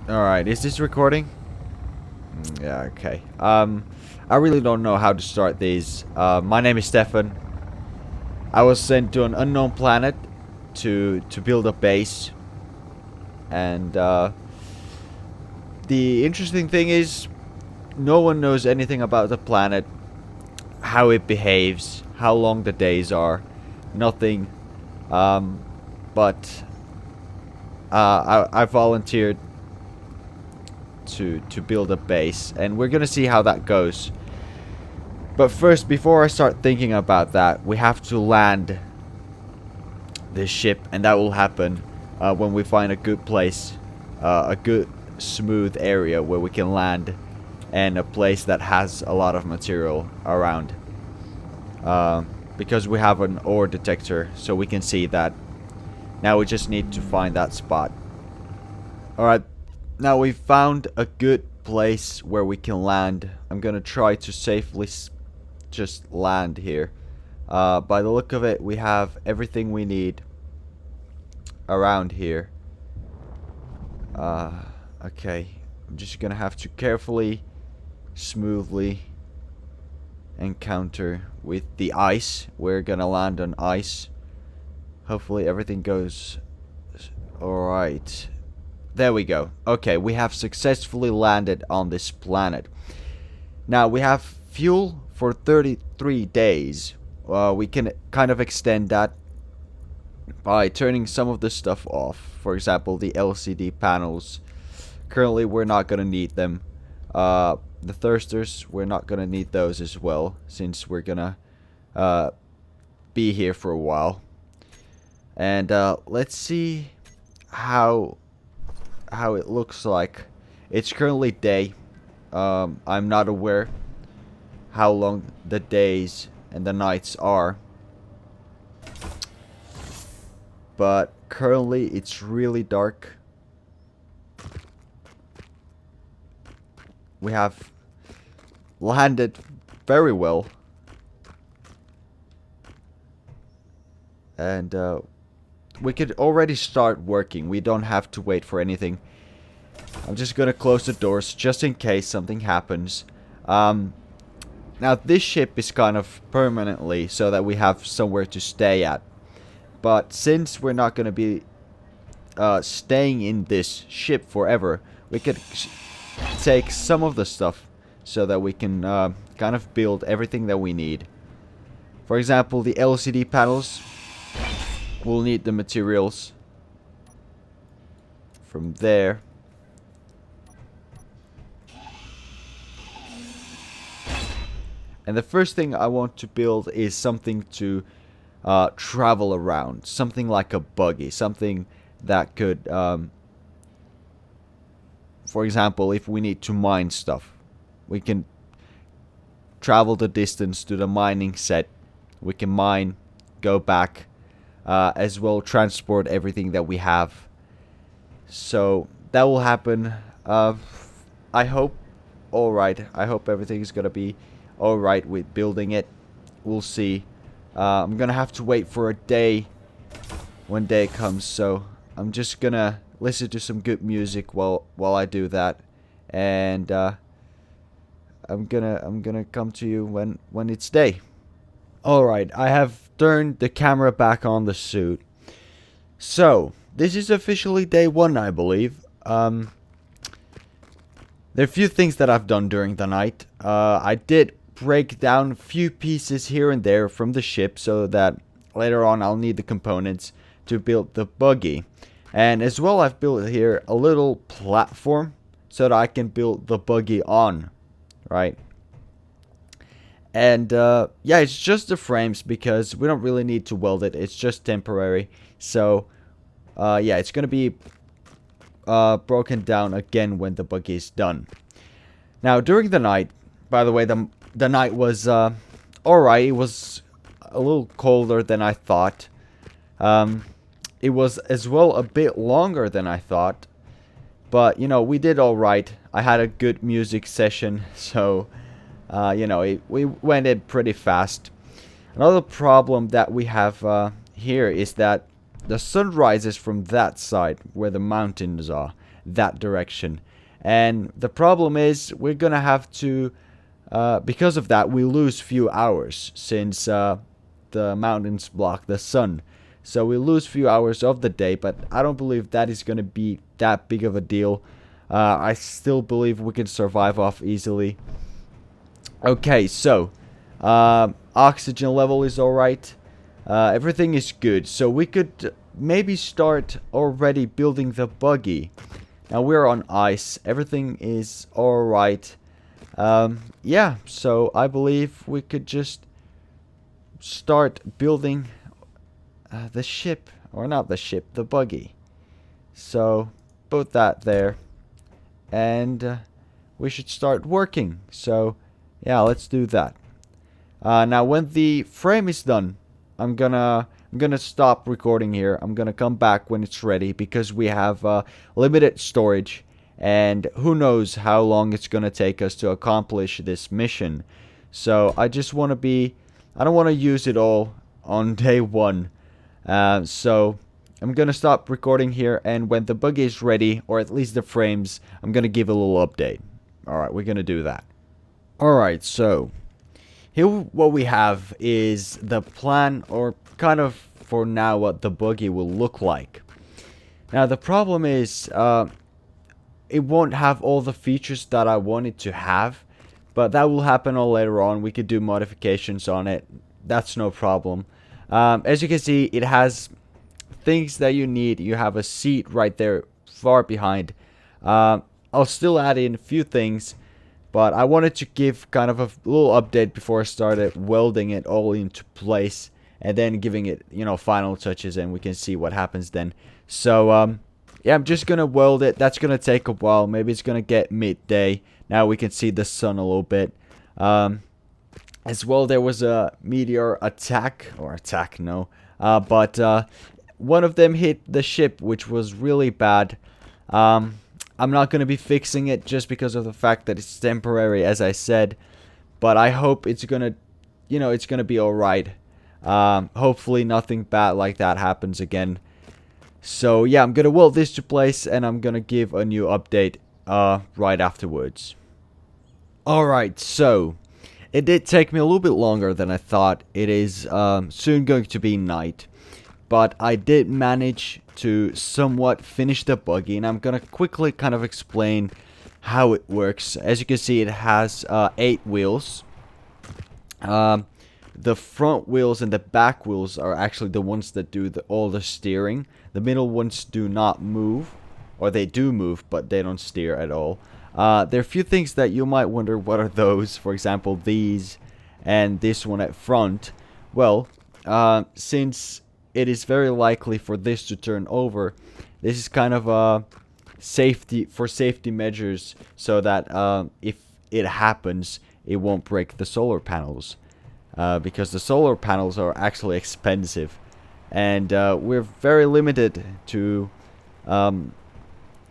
Alright, is this recording? Yeah, okay. I really don't know how to start these. My name is Stefan. I was sent to an unknown planet to build a base. And, the interesting thing is, no one knows anything about the planet, how it behaves, how long the days are, nothing. But, I volunteered to build a base, and we're gonna see how that goes. But first, before I start thinking about that, we have to land this ship, and that will happen when we find a good place, a good smooth area where we can land, and a place that has a lot of material around. Because we have an ore detector, so we can see that. Now we just need to find that spot. Alright, now we found a good place where we can land. I'm gonna try to safely just land here. By the look of it, we have everything we need around here. Okay. I'm just gonna have to carefully, smoothly encounter with the ice. We're gonna land on ice. Hopefully everything goes alright. There we go. Okay, we have successfully landed on this planet. Now, we have fuel for 33 days. We can kind of extend that by turning some of the stuff off. For example, the LCD panels. Currently, we're not going to need them. The thirsters, we're not going to need those as well, since we're going to be here for a while. And let's see how it looks like. It's currently day. I'm not aware how long the days and the nights are, but currently it's really dark. We have landed very well, and we could already start working. We don't have to wait for anything. I'm just gonna close the doors just in case something happens. Now this ship is kind of permanently so that we have somewhere to stay at. But since we're not gonna be staying in this ship forever, we could take some of the stuff so that we can kind of build everything that we need. For example, the LCD panels. We'll need the materials from there. And the first thing I want to build is something to travel around. Something like a buggy. Something that could, for example, if we need to mine stuff, we can travel the distance to the mining set. We can mine, go back, as well transport everything that we have. So that will happen. I hope. Alright, I hope everything is gonna be alright with building it. We'll see. I'm gonna have to wait for a day when day comes, so I'm just gonna listen to some good music while I do that, and I'm gonna come to you when it's day. Alright, I have turned the camera back on the suit. So, this is officially day 1, I believe. There are a few things that I've done during the night. I did break down a few pieces here and there from the ship so that later on I'll need the components to build the buggy. And as well, I've built here a little platform so that I can build the buggy on, right? And yeah, it's just the frames because we don't really need to weld it. It's just temporary. So yeah, it's gonna be broken down again when the buggy is done. Now, during the night, by the way, the night was alright. It was a little colder than I thought. It was as well a bit longer than I thought. But, you know, we did alright. I had a good music session, so, you know, we went in pretty fast. Another problem that we have here is that the sun rises from that side where the mountains are. that direction. And the problem is we're gonna have to, because of that, we lose few hours since the mountains block the sun. So we lose few hours of the day, but I don't believe that is gonna be that big of a deal. I still believe we can survive off easily. Okay, so oxygen level is alright. Everything is good. So we could maybe start already building the buggy. Now we're on ice. Everything is alright. Yeah, so I believe we could just start building the ship. Or not the ship, the buggy. So put that there. And we should start working. So yeah, let's do that. Now when the frame is done, I'm gonna stop recording here. I'm gonna come back when it's ready because we have limited storage, and who knows how long it's gonna take us to accomplish this mission. So I just want to be, I don't want to use it all on day one. So I'm gonna stop recording here, and when the buggy is ready, or at least the frames, I'm gonna give a little update. Alright, we're gonna do that. Alright, so here what we have is the plan, or kind of for now what the buggy will look like. Now the problem is it won't have all the features that I want it to have, but that will happen all later on. We could do modifications on it. That's no problem. As you can see, it has things that you need. You have a seat right there far behind. I'll still add in a few things, but I wanted to give kind of a little update before I started welding it all into place, and then giving it, you know, final touches, and we can see what happens then. So yeah, I'm just gonna weld it. That's gonna take a while. Maybe it's gonna get midday. Now we can see the sun a little bit. As well, there was a meteor attack, but one of them hit the ship, which was really bad. I'm not going to be fixing it just because of the fact that it's temporary, as I said. But I hope it's going to, you know, it's going to be alright. Hopefully nothing bad like that happens again. So yeah, I'm going to weld this to place, and I'm going to give a new update right afterwards. Alright, so it did take me a little bit longer than I thought. It is soon going to be night. But I did manage to somewhat finish the buggy, and I'm gonna quickly kind of explain how it works. As you can see, it has 8 wheels. The front wheels and the back wheels are actually the ones that do all the steering. The middle ones do not move, or they do move, but they don't steer at all. There are a few things that you might wonder, what are those? For example, these and this one at front. Well, since it is very likely for this to turn over, this is kind of a safety measures, so that if it happens, it won't break the solar panels, because the solar panels are actually expensive, and we're very limited to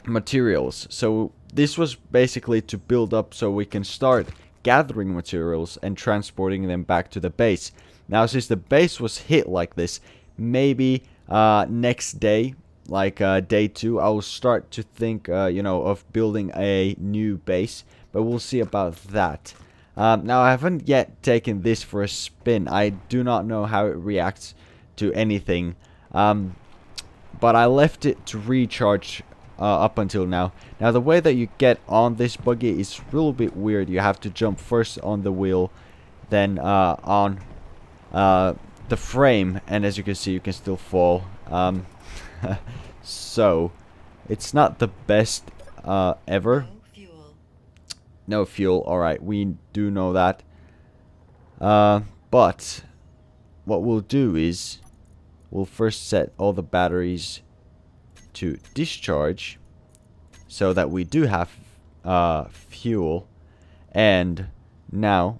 materials. So this was basically to build up so we can start gathering materials and transporting them back to the base. Now, since the base was hit like this, maybe next day, like day 2, I will start to think, you know, of building a new base, but we'll see about that. Now, I haven't yet taken this for a spin. I do not know how it reacts to anything, but I left it to recharge up until now. Now, the way that you get on this buggy is a little bit weird. You have to jump first on the wheel, then on the frame, and as you can see, you can still fall. So it's not the best ever. No fuel. Alright, we do know that. But what we'll do is we'll first set all the batteries to discharge so that we do have fuel. And now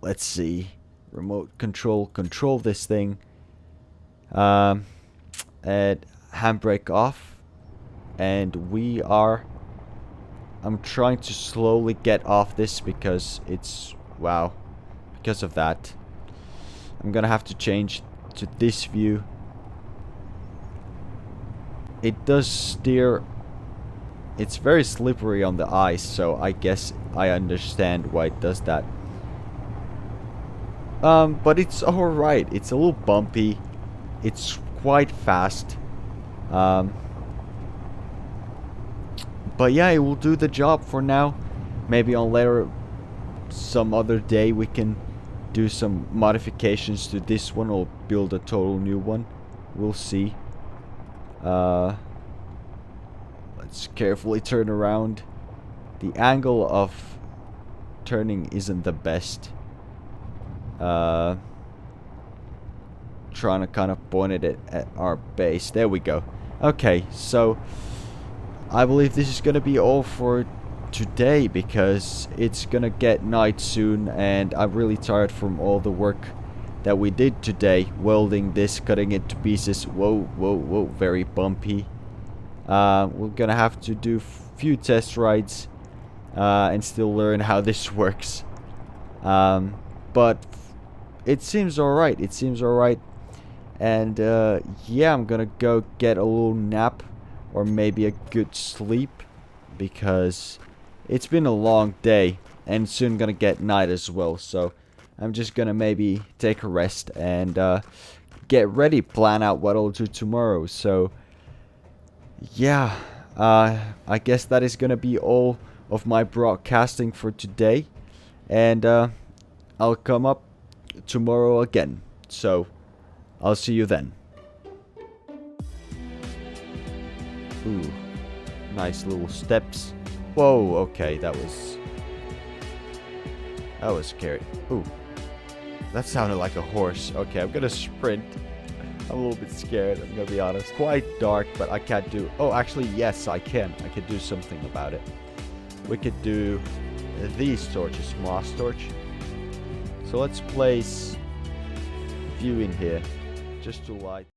let's see, remote control this thing, and handbrake off, and we are, I'm trying to slowly get off this because it's, wow, because of that I'm gonna have to change to this view. It does steer It's very slippery on the ice, so I guess I understand why it does that. But it's alright. It's a little bumpy. It's quite fast. But yeah, it will do the job for now. Maybe on later, some other day, we can do some modifications to this one or build a total new one. We'll see. Let's carefully turn around. The angle of turning isn't the best. Trying to kind of point it at our base. There we go. Okay, so I believe this is gonna be all for today, because it's gonna get night soon and I'm really tired from all the work that we did today, welding this, cutting it to pieces. Whoa, very bumpy. We're gonna have to do few test rides and still learn how this works, but it seems alright. And yeah, I'm gonna go get a little nap or maybe a good sleep, because it's been a long day and soon gonna get night as well. So I'm just gonna maybe take a rest and get ready, plan out what I'll do tomorrow. So yeah, I guess that is gonna be all of my broadcasting for today, and I'll come up tomorrow again. So I'll see you then. Ooh, nice little steps. Whoa, okay, that was scary. Ooh, that sounded like a horse. Okay, I'm gonna sprint. I'm a little bit scared, I'm gonna be honest. Quite dark, but I can't do... Oh, actually, yes, I can. I can do something about it. We could do these torches, moss torch. So let's place a few in here, just to light.